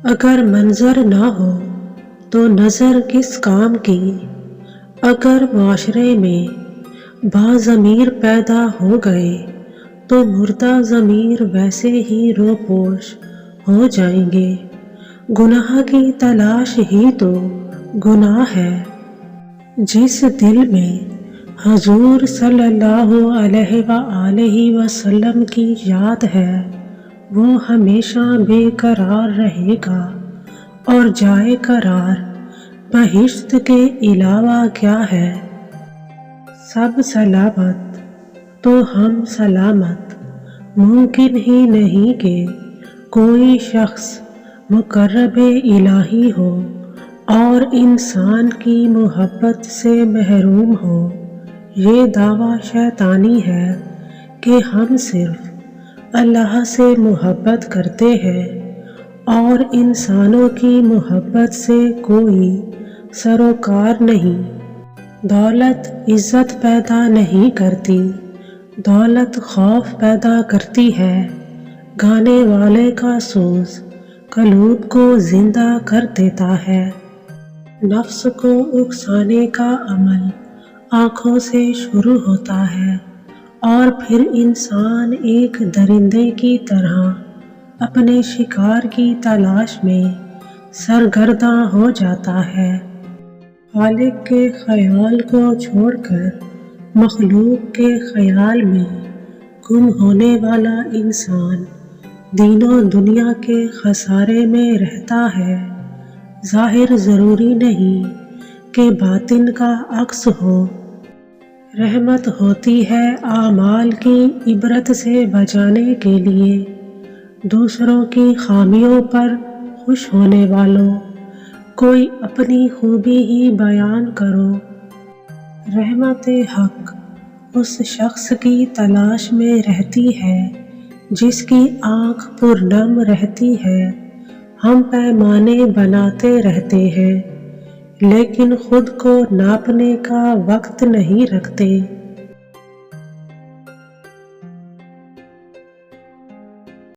اگر منظر نہ ہو تو نظر کس کام کی؟ اگر معاشرے میں باضمیر پیدا ہو گئے تو مردہ ضمیر ویسے ہی روپوش ہو جائیں گے۔ گناہ کی تلاش ہی تو گناہ ہے۔ جس دل میں حضور صلی اللہ علیہ وآلہ وسلم کی یاد ہے وہ ہمیشہ بے قرار رہے گا اور جائے قرار بہشت کے علاوہ کیا ہے؟ سب سلامت تو ہم سلامت۔ ممکن ہی نہیں کہ کوئی شخص مقرب الہی ہو اور انسان کی محبت سے محروم ہو۔ یہ دعویٰ شیطانی ہے کہ ہم صرف اللہ سے محبت کرتے ہیں اور انسانوں کی محبت سے کوئی سروکار نہیں۔ دولت عزت پیدا نہیں کرتی، دولت خوف پیدا کرتی ہے۔ گانے والے کا سوز قلوب کو زندہ کر دیتا ہے۔ نفس کو اکسانے کا عمل آنکھوں سے شروع ہوتا ہے اور پھر انسان ایک درندے کی طرح اپنے شکار کی تلاش میں سرگرداں ہو جاتا ہے۔ خالق کے خیال کو چھوڑ کر مخلوق کے خیال میں گم ہونے والا انسان دین و دنیا کے خسارے میں رہتا ہے۔ ظاہر ضروری نہیں کہ باطن کا عکس ہو۔ رحمت ہوتی ہے اعمال کی عبرت سے بچانے کے لیے۔ دوسروں کی خامیوں پر خوش ہونے والوں، کوئی اپنی خوبی ہی بیان کرو۔ رحمت حق اس شخص کی تلاش میں رہتی ہے جس کی آنکھ پرنم رہتی ہے۔ ہم پیمانے بناتے رہتے ہیں لیکن خود کو ناپنے کا وقت نہیں رکھتے۔